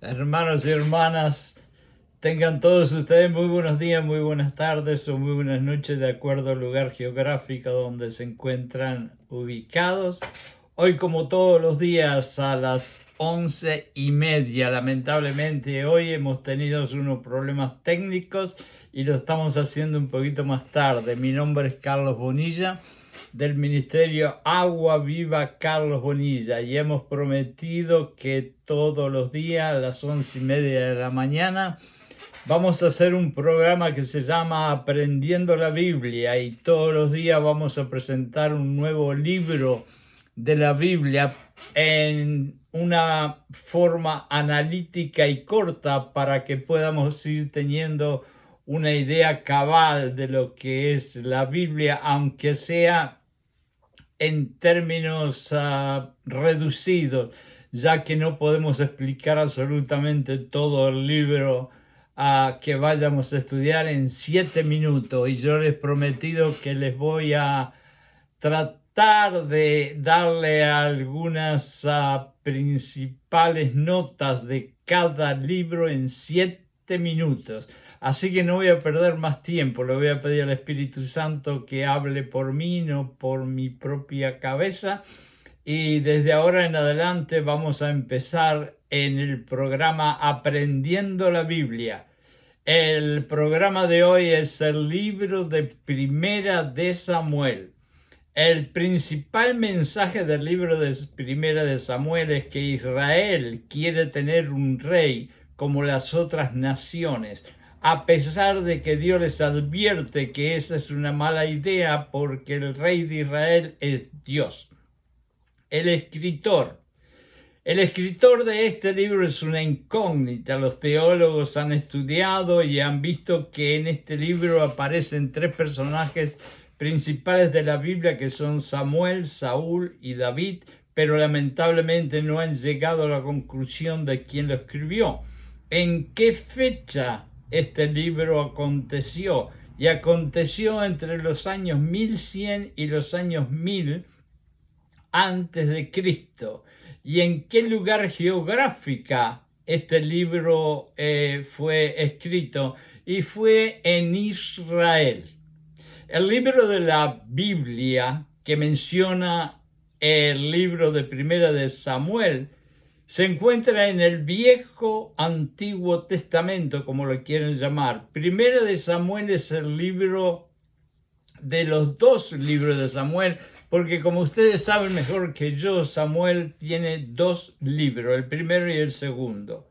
Hermanos y hermanas, tengan todos ustedes muy buenos días, muy buenas tardes o muy buenas noches de acuerdo al lugar geográfico donde se encuentran ubicados. Hoy, como todos los días, a las 11:30, lamentablemente hoy hemos tenido unos problemas técnicos y lo estamos haciendo un poquito más tarde. Mi nombre es Carlos Bonilla, del Ministerio Agua Viva Carlos Bonilla, y hemos prometido que todos los días a las 11:30 de la mañana vamos a hacer un programa que se llama Aprendiendo la Biblia, y todos los días vamos a presentar un nuevo libro de la Biblia en una forma analítica y corta para que podamos ir teniendo una idea cabal de lo que es la Biblia, aunque sea en términos reducidos, ya que no podemos explicar absolutamente todo el libro que vayamos a estudiar en 7 minutos. Y yo les he prometido que les voy a tratar de darle algunas principales notas de cada libro en 7 minutos. Así que no voy a perder más tiempo, le voy a pedir al Espíritu Santo que hable por mí, no por mi propia cabeza. Y desde ahora en adelante vamos a empezar en el programa Aprendiendo la Biblia. El programa de hoy es el libro de Primera de Samuel. El principal mensaje del libro de Primera de Samuel es que Israel quiere tener un rey como las otras naciones, a pesar de que Dios les advierte que esa es una mala idea porque el rey de Israel es Dios. El escritor de este libro es una incógnita. Los teólogos han estudiado y han visto que en este libro aparecen tres personajes principales de la Biblia, que son Samuel, Saúl y David, pero lamentablemente no han llegado a la conclusión de quién lo escribió. ¿En qué fecha este libro aconteció? Y aconteció entre los años 1100 y los años 1000 antes de Cristo. ¿Y en qué lugar geográfica este libro fue escrito? Y fue en Israel. El libro de la Biblia que menciona el libro de Primera de Samuel se encuentra en el Viejo Antiguo Testamento, como lo quieren llamar. Primera de Samuel es el libro de los dos libros de Samuel, porque como ustedes saben mejor que yo, Samuel tiene dos libros, el primero y el segundo,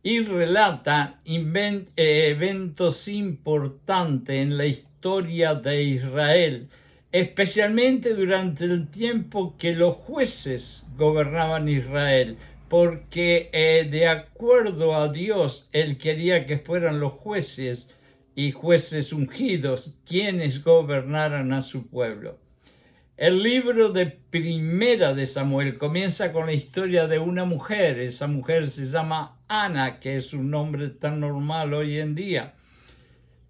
y relata eventos importantes en la historia de Israel, especialmente durante el tiempo que los jueces gobernaban Israel, porque de acuerdo a Dios, Él quería que fueran los jueces y jueces ungidos quienes gobernaran a su pueblo. El libro de Primera de Samuel comienza con la historia de una mujer. Esa mujer se llama Ana, que es un nombre tan normal hoy en día.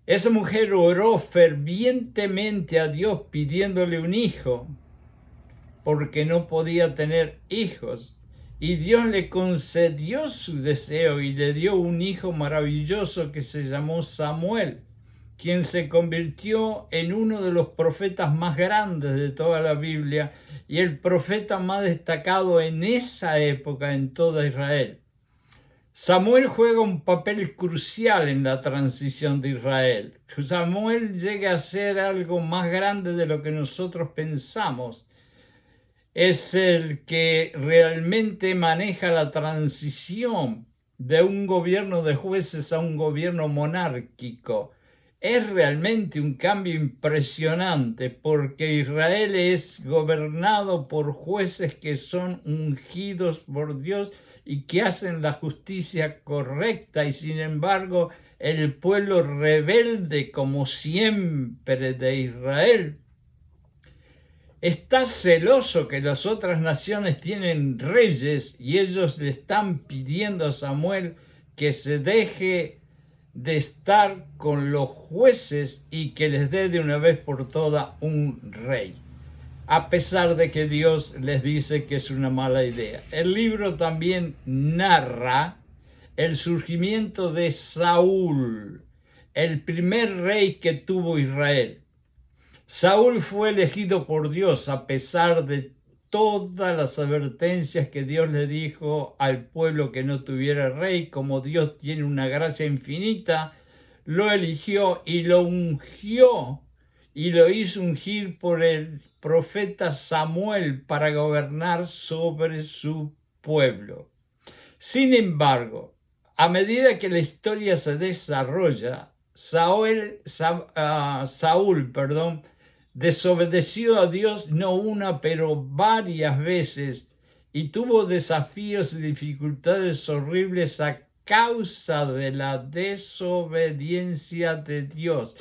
Esa mujer oró fervientemente a Dios pidiéndole un hijo, porque no podía tener hijos. Y Dios le concedió su deseo y le dio un hijo maravilloso que se llamó Samuel, quien se convirtió en uno de los profetas más grandes de toda la Biblia y el profeta más destacado en esa época en toda Israel. Samuel juega un papel crucial en la transición de Israel. Samuel llega a ser algo más grande de lo que nosotros pensamos. Es el que realmente maneja la transición de un gobierno de jueces a un gobierno monárquico. Es realmente un cambio impresionante porque Israel es gobernado por jueces que son ungidos por Dios y que hacen la justicia correcta, y sin embargo el pueblo rebelde, como siempre de Israel, está celoso que las otras naciones tienen reyes y ellos le están pidiendo a Samuel que se deje de estar con los jueces y que les dé de una vez por todas un rey, a pesar de que Dios les dice que es una mala idea. El libro también narra el surgimiento de Saúl, el primer rey que tuvo Israel. Saúl fue elegido por Dios a pesar de todas las advertencias que Dios le dijo al pueblo que no tuviera rey. Como Dios tiene una gracia infinita, lo eligió y lo ungió y lo hizo ungir por el profeta Samuel para gobernar sobre su pueblo. Sin embargo, a medida que la historia se desarrolla, Saúl, desobedeció a Dios no una, pero varias veces y tuvo desafíos y dificultades horribles a causa de la desobediencia de Dios.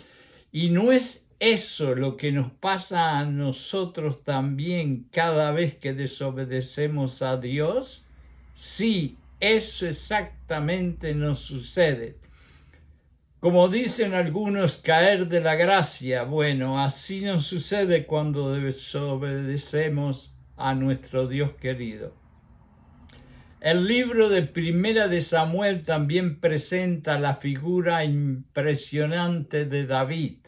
Y no es eso lo que nos pasa a nosotros también cada vez que desobedecemos a Dios. Sí, eso exactamente nos sucede. Como dicen algunos, caer de la gracia. Bueno, así nos sucede cuando desobedecemos a nuestro Dios querido. El libro de Primera de Samuel también presenta la figura impresionante de David,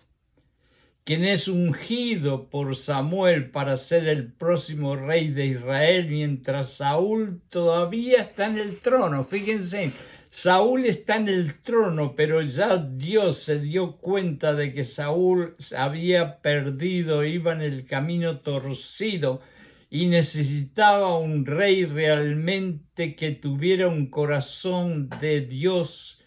quien es ungido por Samuel para ser el próximo rey de Israel, mientras Saúl todavía está en el trono. Fíjense, Saúl está en el trono, pero ya Dios se dio cuenta de que Saúl había perdido, iba en el camino torcido y necesitaba un rey realmente que tuviera un corazón de Dios,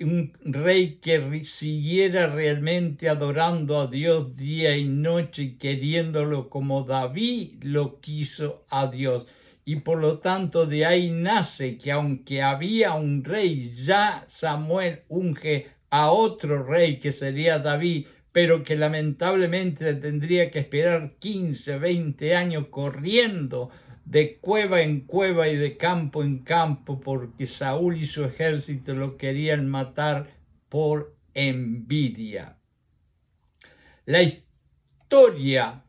un rey que siguiera realmente adorando a Dios día y noche y queriéndolo como David lo quiso a Dios. Y por lo tanto de ahí nace que aunque había un rey, ya Samuel unge a otro rey que sería David, pero que lamentablemente tendría que esperar 15, 20 años corriendo de cueva en cueva y de campo en campo, porque Saúl y su ejército lo querían matar por envidia. La historia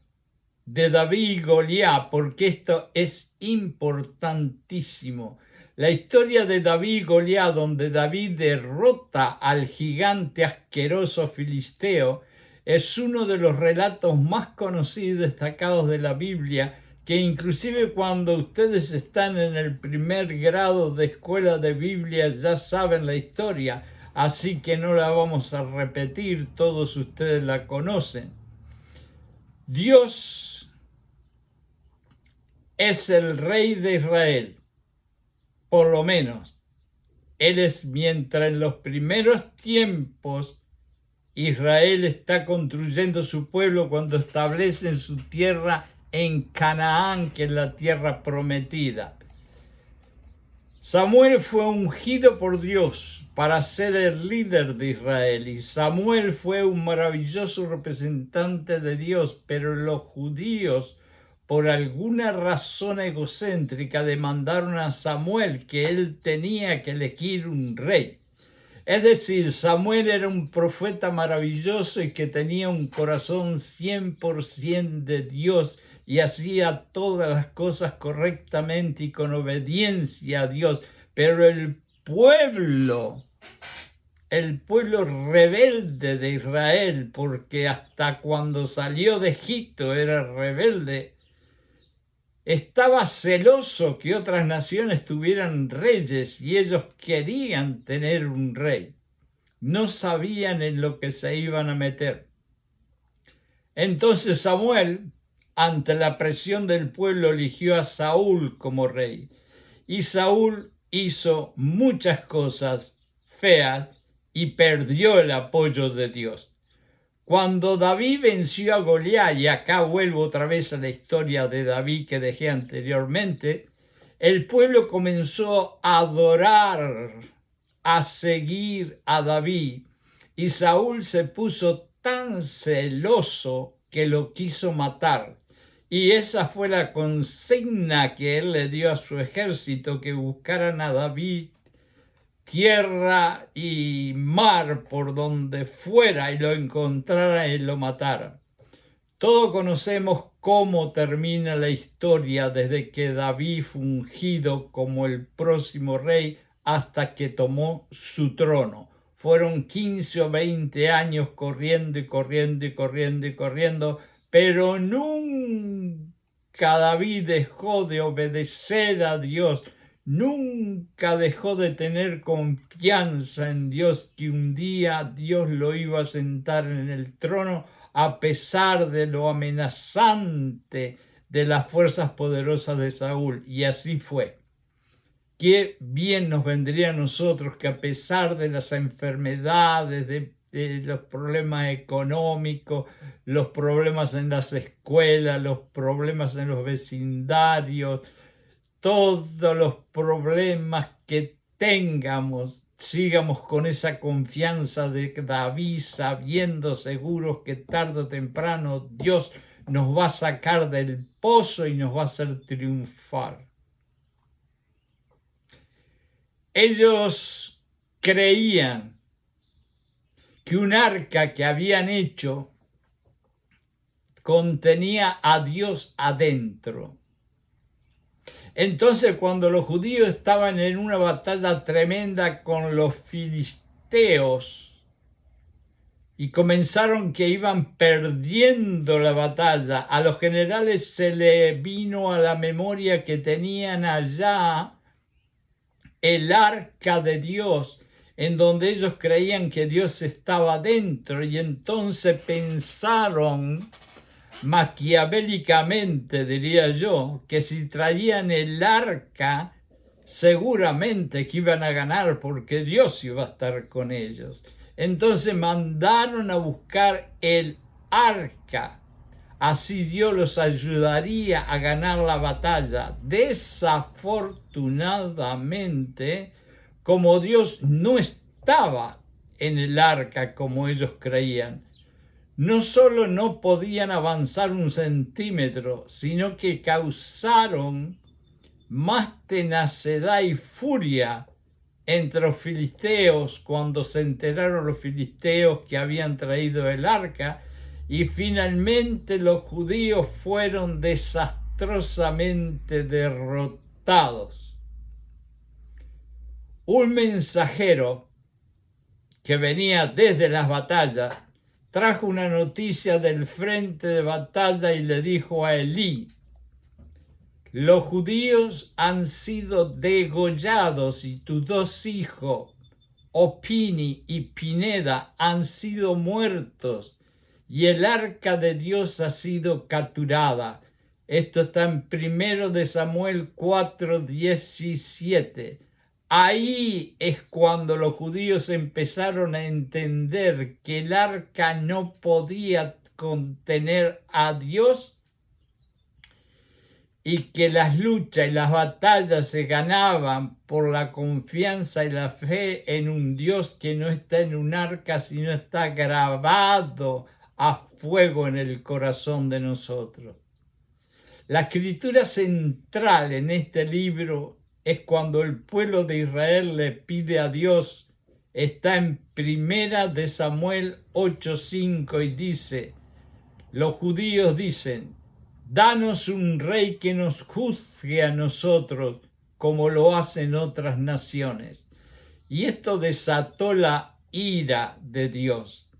de David y Goliat, porque esto es importantísimo. La historia de David y Goliat, donde David derrota al gigante asqueroso filisteo, es uno de los relatos más conocidos y destacados de la Biblia, que inclusive cuando ustedes están en el primer grado de escuela de Biblia ya saben la historia, así que no la vamos a repetir, todos ustedes la conocen. Dios es el rey de Israel, por lo menos. Él es, mientras en los primeros tiempos Israel está construyendo su pueblo cuando establecen su tierra en Canaán, que es la tierra prometida. Samuel fue ungido por Dios para ser el líder de Israel y Samuel fue un maravilloso representante de Dios, pero los judíos, por alguna razón egocéntrica, demandaron a Samuel que él tenía que elegir un rey. Es decir, Samuel era un profeta maravilloso y que tenía un corazón 100% de Dios y hacía todas las cosas correctamente y con obediencia a Dios. Pero el pueblo rebelde de Israel, porque hasta cuando salió de Egipto era rebelde, estaba celoso que otras naciones tuvieran reyes y ellos querían tener un rey. No sabían en lo que se iban a meter. Entonces Samuel, ante la presión del pueblo, eligió a Saúl como rey. Y Saúl hizo muchas cosas feas y perdió el apoyo de Dios. Cuando David venció a Goliat, y acá vuelvo otra vez a la historia de David que dejé anteriormente, el pueblo comenzó a adorar, a seguir a David, y Saúl se puso tan celoso que lo quiso matar. Y esa fue la consigna que él le dio a su ejército, que buscaran a David tierra y mar por donde fuera y lo encontrara y lo matara. Todos conocemos cómo termina la historia desde que David fue ungido como el próximo rey hasta que tomó su trono. Fueron 15 o 20 años corriendo y corriendo y corriendo y corriendo, pero nunca David dejó de obedecer a Dios, nunca dejó de tener confianza en Dios, que un día Dios lo iba a sentar en el trono a pesar de lo amenazante de las fuerzas poderosas de Saúl. Y así fue. Qué bien nos vendría a nosotros que a pesar de las enfermedades, de los problemas económicos, los problemas en las escuelas, los problemas en los vecindarios, todos los problemas que tengamos, sigamos con esa confianza de David, sabiendo seguros que tarde o temprano Dios nos va a sacar del pozo y nos va a hacer triunfar. Ellos creían que un arca que habían hecho contenía a Dios adentro. Entonces, cuando los judíos estaban en una batalla tremenda con los filisteos y comenzaron que iban perdiendo la batalla, a los generales se les vino a la memoria que tenían allá el arca de Dios, en donde ellos creían que Dios estaba dentro, y entonces pensaron maquiavélicamente, diría yo, que si traían el arca, seguramente que iban a ganar porque Dios iba a estar con ellos. Entonces mandaron a buscar el arca. Así Dios los ayudaría a ganar la batalla. Desafortunadamente, como Dios no estaba en el arca como ellos creían, no solo no podían avanzar un centímetro, sino que causaron más tenacidad y furia entre los filisteos cuando se enteraron los filisteos que habían traído el arca, y finalmente los judíos fueron desastrosamente derrotados. Un mensajero que venía desde las batallas trajo una noticia del frente de batalla y le dijo a Elí: los judíos han sido degollados y tus dos hijos, Opini y Pineda, han sido muertos y el arca de Dios ha sido capturada. Esto está en 1 Samuel 4:17. Ahí es cuando los judíos empezaron a entender que el arca no podía contener a Dios y que las luchas y las batallas se ganaban por la confianza y la fe en un Dios que no está en un arca, sino está grabado a fuego en el corazón de nosotros. La escritura central en este libro es cuando el pueblo de Israel le pide a Dios. Está en 1 Samuel 8:5 y dice: los judíos dicen, danos un rey que nos juzgue a nosotros como lo hacen otras naciones. Y esto desató la ira de Dios,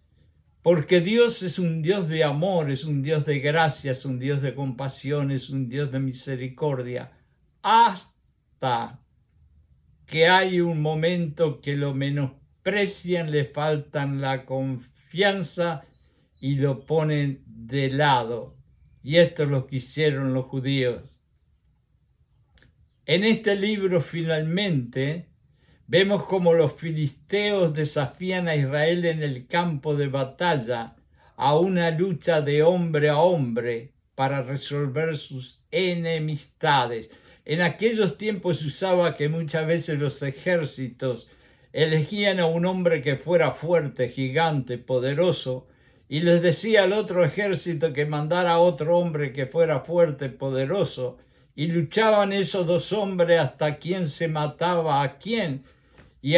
porque Dios es un Dios de amor, es un Dios de gracia, es un Dios de compasión, es un Dios de misericordia, hasta que hay un momento que lo menosprecian, le faltan la confianza y lo ponen de lado. Y esto es lo que hicieron los judíos. En este libro finalmente vemos cómo los filisteos desafían a Israel en el campo de batalla a una lucha de hombre a hombre para resolver sus enemistades. En aquellos tiempos se usaba que muchas veces los ejércitos elegían a un hombre que fuera fuerte, gigante, poderoso, y les decía al otro ejército que mandara a otro hombre que fuera fuerte, poderoso, y luchaban esos dos hombres hasta quién se mataba a quién. Y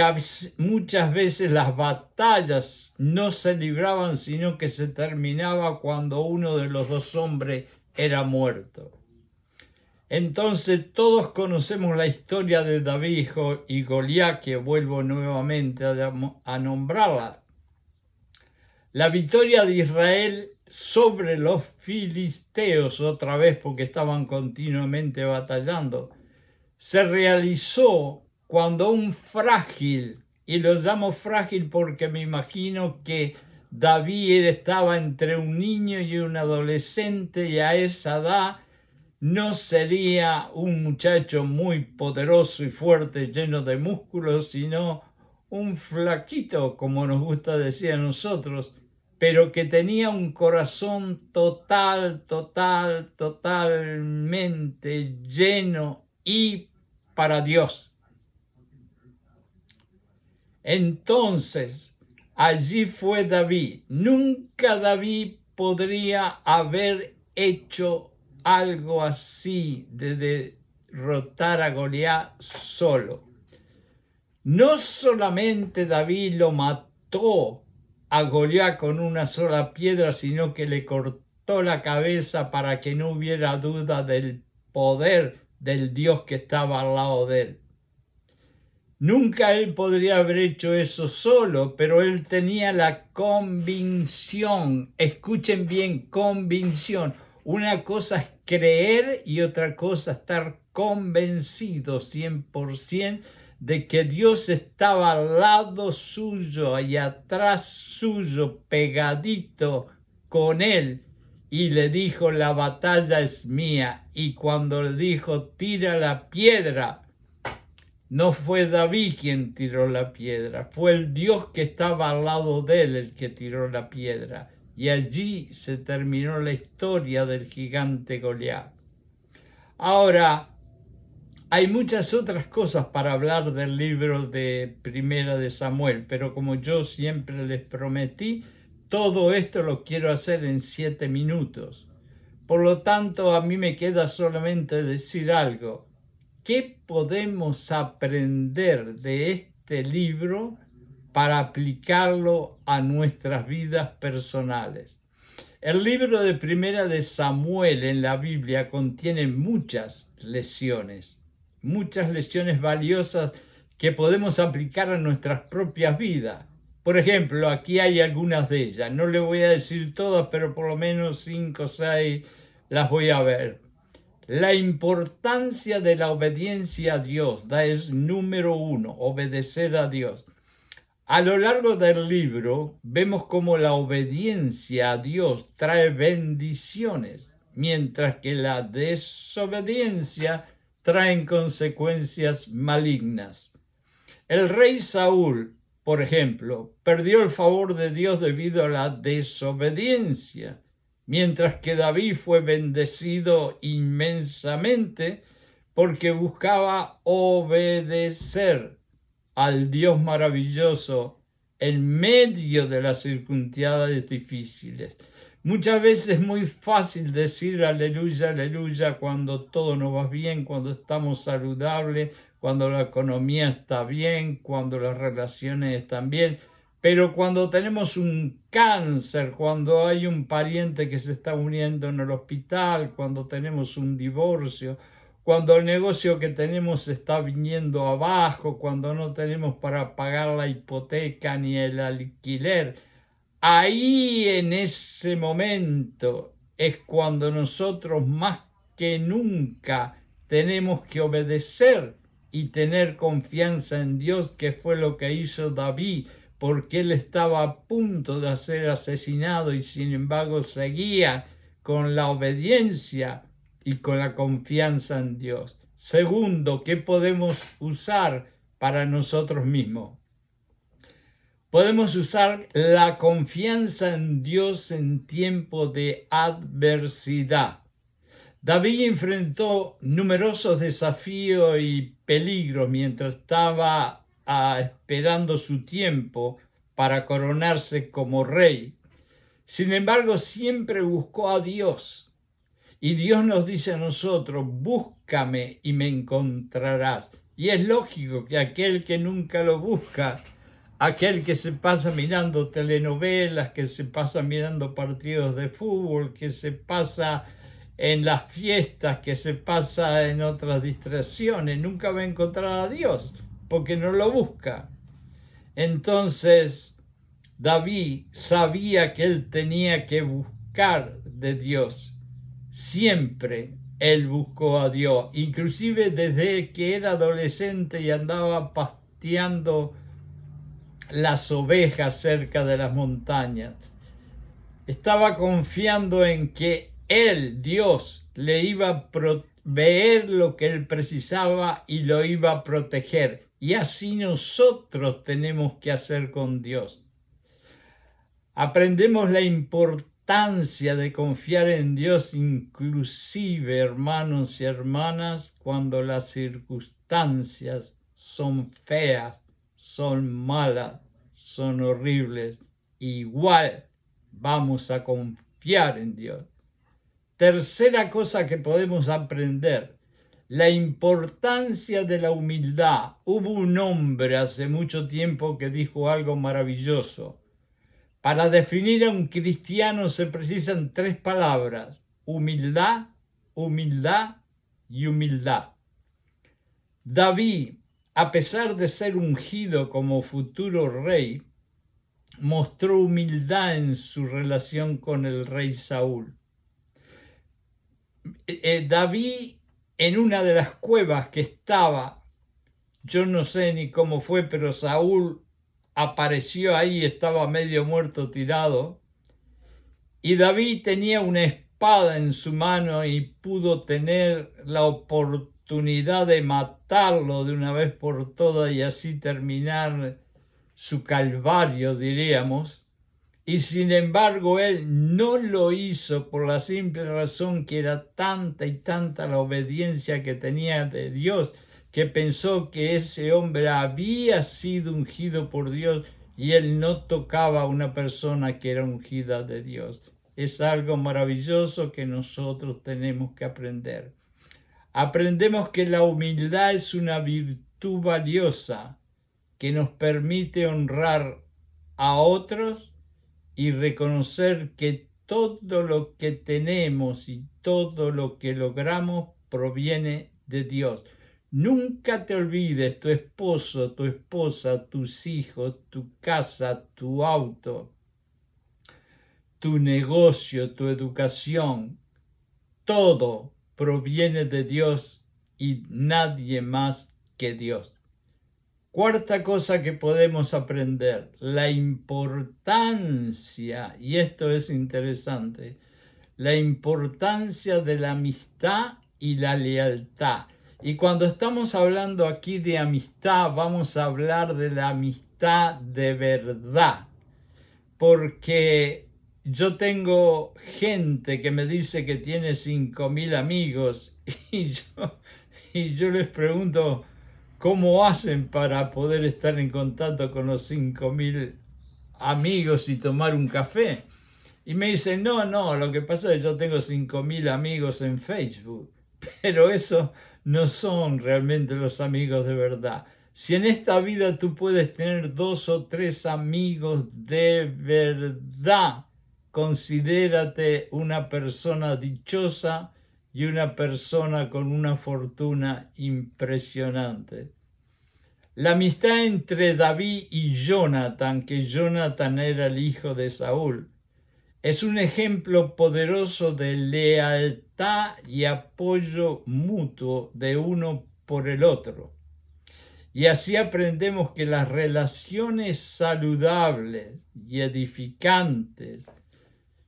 muchas veces las batallas no se libraban, sino que se terminaba cuando uno de los dos hombres era muerto. Entonces todos conocemos la historia de David y Goliat, que vuelvo nuevamente a nombrarla. La victoria de Israel sobre los filisteos, otra vez porque estaban continuamente batallando, se realizó cuando un frágil, y lo llamo frágil porque me imagino que David estaba entre un niño y un adolescente, y a esa edad no sería un muchacho muy poderoso y fuerte, lleno de músculos, sino un flaquito, como nos gusta decir a nosotros, pero que tenía un corazón totalmente lleno y para Dios. Entonces, allí fue David. Nunca David podría haber hecho algo así de derrotar a Goliat solo. No solamente David lo mató a Goliat con una sola piedra, sino que le cortó la cabeza para que no hubiera duda del poder del Dios que estaba al lado de él. Nunca él podría haber hecho eso solo, pero él tenía la convicción, escuchen bien, convicción. Una cosa es creer y otra cosa estar convencido 100% de que Dios estaba al lado suyo y atrás suyo, pegadito con él, y le dijo: la batalla es mía. Y cuando le dijo: tira la piedra, no fue David quien tiró la piedra, fue el Dios que estaba al lado de él el que tiró la piedra. Y allí se terminó la historia del gigante Goliat. Ahora, hay muchas otras cosas para hablar del libro de Primera de Samuel, pero como yo siempre les prometí, todo esto lo quiero hacer en 7 minutos. Por lo tanto, a mí me queda solamente decir algo. ¿Qué podemos aprender de este libro para aplicarlo a nuestras vidas personales? El libro de Primera de Samuel en la Biblia contiene muchas lecciones valiosas que podemos aplicar a nuestras propias vidas. Por ejemplo, aquí hay algunas de ellas. No le voy a decir todas, pero por lo menos 5 o 6 las voy a ver. La importancia de la obediencia a Dios es número 1, obedecer a Dios. A lo largo del libro vemos cómo la obediencia a Dios trae bendiciones, mientras que la desobediencia trae consecuencias malignas. El rey Saúl, por ejemplo, perdió el favor de Dios debido a la desobediencia, mientras que David fue bendecido inmensamente porque buscaba obedecer al Dios maravilloso en medio de las circunstancias difíciles. Muchas veces es muy fácil decir aleluya, aleluya cuando todo nos va bien, cuando estamos saludables, cuando la economía está bien, cuando las relaciones están bien. Pero cuando tenemos un cáncer, cuando hay un pariente que se está muriendo en el hospital, cuando tenemos un divorcio, cuando el negocio que tenemos está viniendo abajo, cuando no tenemos para pagar la hipoteca ni el alquiler, ahí en ese momento es cuando nosotros más que nunca tenemos que obedecer y tener confianza en Dios, que fue lo que hizo David, porque él estaba a punto de ser asesinado y sin embargo seguía con la obediencia y con la confianza en Dios. Segundo, ¿qué podemos usar para nosotros mismos? Podemos usar la confianza en Dios en tiempo de adversidad. David enfrentó numerosos desafíos y peligros mientras estaba esperando su tiempo para coronarse como rey. Sin embargo, siempre buscó a Dios. Y Dios nos dice a nosotros: búscame y me encontrarás. Y es lógico que aquel que nunca lo busca, aquel que se pasa mirando telenovelas, que se pasa mirando partidos de fútbol, que se pasa en las fiestas, que se pasa en otras distracciones, nunca va a encontrar a Dios porque no lo busca. Entonces, David sabía que él tenía que buscar de Dios. Siempre él buscó a Dios, inclusive desde que era adolescente y andaba pasteando las ovejas cerca de las montañas. Estaba confiando en que él, Dios, le iba a proveer lo que él precisaba y lo iba a proteger. Y así nosotros tenemos que hacer con Dios. Aprendemos la importancia de confiar en Dios, inclusive, hermanos y hermanas, cuando las circunstancias son feas, son malas, son horribles. Igual vamos a confiar en Dios. Tercera cosa que podemos aprender, la importancia de la humildad. Hubo un hombre hace mucho tiempo que dijo algo maravilloso. Para definir a un cristiano se precisan 3 palabras: humildad, humildad y humildad. David, a pesar de ser ungido como futuro rey, mostró humildad en su relación con el rey Saúl. David, en una de las cuevas que estaba, yo no sé ni cómo fue, pero Saúl apareció ahí, estaba medio muerto tirado, y David tenía una espada en su mano y pudo tener la oportunidad de matarlo de una vez por todas y así terminar su calvario, diríamos. Y sin embargo él no lo hizo por la simple razón que era tanta y tanta la obediencia que tenía de Dios, que pensó que ese hombre había sido ungido por Dios y él no tocaba a una persona que era ungida de Dios. Es algo maravilloso que nosotros tenemos que aprender. Aprendemos que la humildad es una virtud valiosa que nos permite honrar a otros y reconocer que todo lo que tenemos y todo lo que logramos proviene de Dios. Nunca te olvides, tu esposo, tu esposa, tus hijos, tu casa, tu auto, tu negocio, tu educación, todo proviene de Dios y nadie más que Dios. Cuarta cosa que podemos aprender, la importancia, y esto es interesante, la importancia de la amistad y la lealtad. Y cuando estamos hablando aquí de amistad, vamos a hablar de la amistad de verdad, porque yo tengo gente que me dice que tiene 5.000 amigos y yo les pregunto, ¿cómo hacen para poder estar en contacto con los 5.000 amigos y tomar un café? Y me dicen, no, lo que pasa es que yo tengo 5.000 amigos en Facebook, pero eso no son realmente los amigos de verdad. Si en esta vida tú puedes tener 2 o 3 amigos de verdad, considérate una persona dichosa y una persona con una fortuna impresionante. La amistad entre David y Jonathan, que Jonathan era el hijo de Saúl, es un ejemplo poderoso de lealtad y apoyo mutuo de uno por el otro. Y así aprendemos que las relaciones saludables y edificantes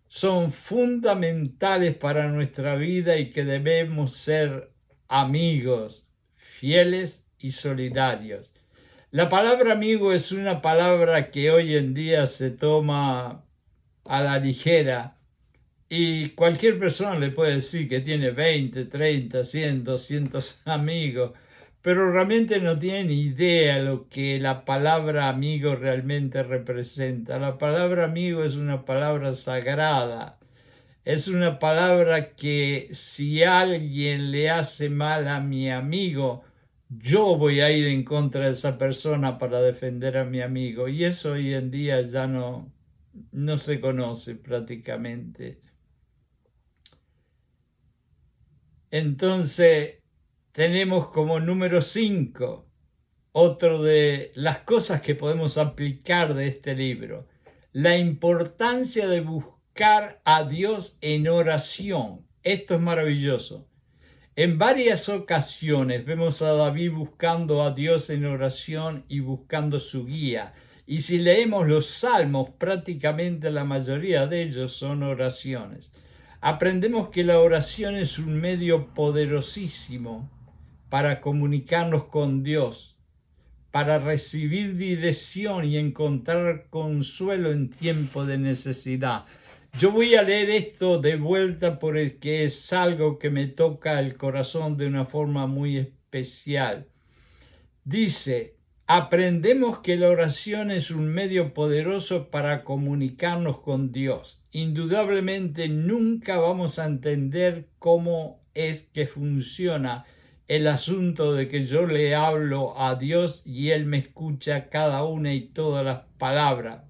son fundamentales para nuestra vida y que debemos ser amigos, fieles y solidarios. La palabra amigo es una palabra que hoy en día se toma a la ligera y cualquier persona le puede decir que tiene 20, 30, 100, 200 amigos, pero realmente no tiene ni idea lo que la palabra amigo realmente representa. La palabra amigo es una palabra sagrada. Es una palabra que si alguien le hace mal a mi amigo, yo voy a ir en contra de esa persona para defender a mi amigo. Y eso hoy en día ya no se conoce prácticamente. Entonces, tenemos como número 5, otro de las cosas que podemos aplicar de este libro, la importancia de buscar a Dios en oración. Esto es maravilloso. En varias ocasiones vemos a David buscando a Dios en oración y buscando su guía. Y si leemos los salmos, prácticamente la mayoría de ellos son oraciones. Aprendemos que la oración es un medio poderosísimo para comunicarnos con Dios, para recibir dirección y encontrar consuelo en tiempo de necesidad. Yo voy a leer esto de vuelta porque es algo que me toca el corazón de una forma muy especial. Dice, aprendemos que la oración es un medio poderoso para comunicarnos con Dios. Indudablemente nunca vamos a entender cómo es que funciona el asunto de que yo le hablo a Dios y Él me escucha cada una y todas las palabras.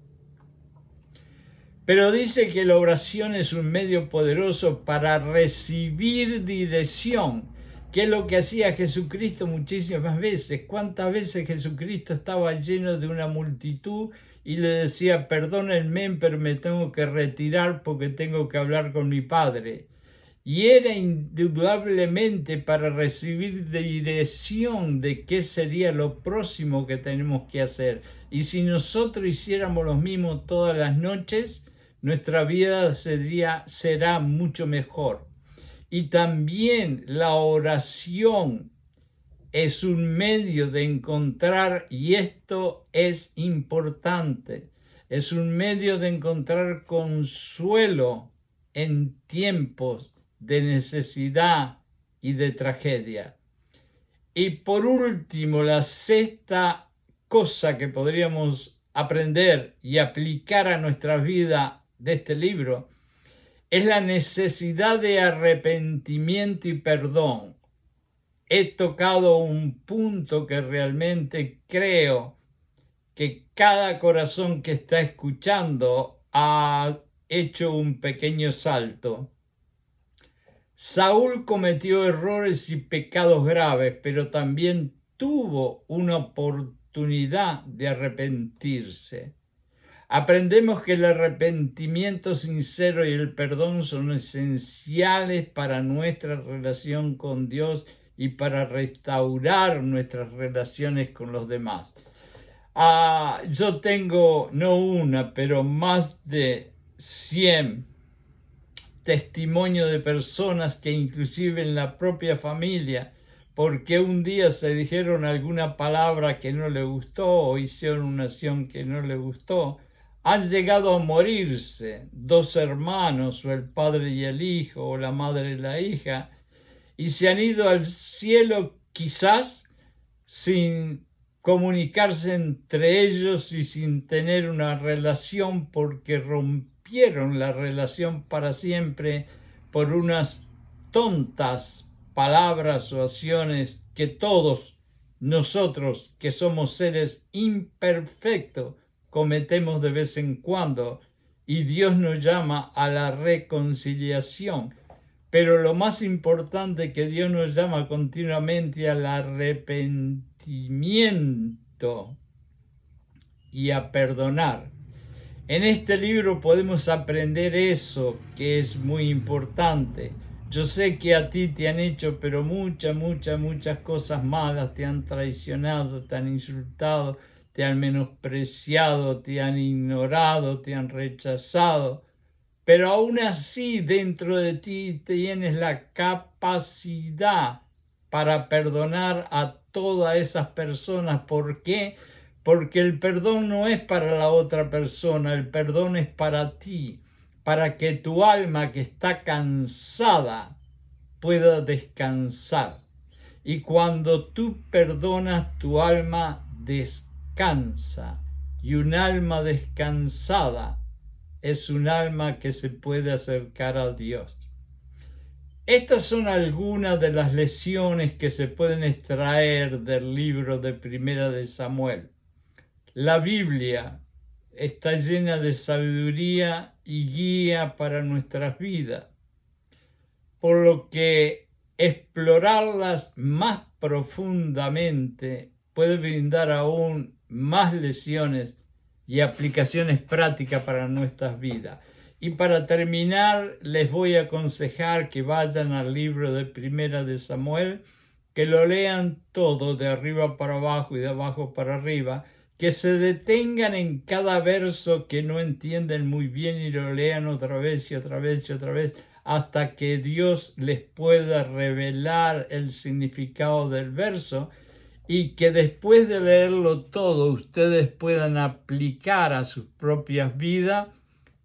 Pero dice que la oración es un medio poderoso para recibir dirección, que es lo que hacía Jesucristo muchísimas veces. ¿Cuántas veces Jesucristo estaba lleno de una multitud y le decía, perdónenme, pero me tengo que retirar porque tengo que hablar con mi Padre? Y era indudablemente para recibir dirección de qué sería lo próximo que tenemos que hacer. Y si hiciéramos lo mismo todas las noches, nuestra vida será mucho mejor. Y también la oración es un medio de encontrar, y esto es importante, es un medio de encontrar consuelo en tiempos de necesidad y de tragedia. Y por último, la sexta cosa que podríamos aprender y aplicar a nuestra vida de este libro es la necesidad de arrepentimiento y perdón. He tocado un punto que realmente creo que cada corazón que está escuchando ha hecho un pequeño salto. Saúl cometió errores y pecados graves, pero también tuvo una oportunidad de arrepentirse. Aprendemos que el arrepentimiento sincero y el perdón son esenciales para nuestra relación con Dios y para restaurar nuestras relaciones con los demás. Yo tengo no una, pero más de 100 testimonios de personas que inclusive en la propia familia, porque un día se dijeron alguna palabra que no le gustó o hicieron una acción que no le gustó, han llegado a morirse 2 hermanos, o el padre y el hijo, o la madre y la hija, y se han ido al cielo quizás sin comunicarse entre ellos y sin tener una relación, porque rompieron la relación para siempre por unas tontas palabras o acciones que todos nosotros, que somos seres imperfectos, cometemos de vez en cuando, y Dios nos llama a la reconciliación. Pero lo más importante, que Dios nos llama continuamente al arrepentimiento y a perdonar. En este libro podemos aprender eso, que es muy importante. Yo sé que a ti te han hecho, pero muchas cosas malas. Te han traicionado, te han insultado, te han menospreciado, te han ignorado, te han rechazado. Pero aún así, dentro de ti tienes la capacidad para perdonar a todas esas personas. ¿Por qué? Porque el perdón no es para la otra persona, el perdón es para ti, para que tu alma, que está cansada, pueda descansar. Y cuando tú perdonas, tu alma descansa. Y un alma descansada es un alma que se puede acercar a Dios. Estas son algunas de las lecciones que se pueden extraer del libro de Primera de Samuel. La Biblia está llena de sabiduría y guía para nuestras vidas, por lo que explorarlas más profundamente puede brindar aún más lecciones y aplicaciones prácticas para nuestras vidas. Y para terminar, les voy a aconsejar que vayan al libro de Primera de Samuel, que lo lean todo de arriba para abajo y de abajo para arriba, que se detengan en cada verso que no entienden muy bien y lo lean otra vez y otra vez y otra vez hasta que Dios les pueda revelar el significado del verso y que después de leerlo todo ustedes puedan aplicar a sus propias vidas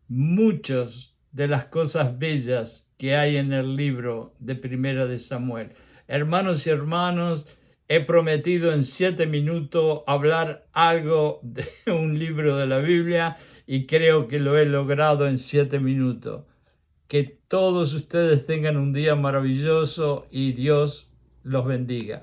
muchas de las cosas bellas que hay en el libro de Primera de Samuel. Hermanos y hermanos, he prometido en 7 minutos hablar algo de un libro de la Biblia y creo que lo he logrado en 7 minutos. Que todos ustedes tengan un día maravilloso y Dios los bendiga.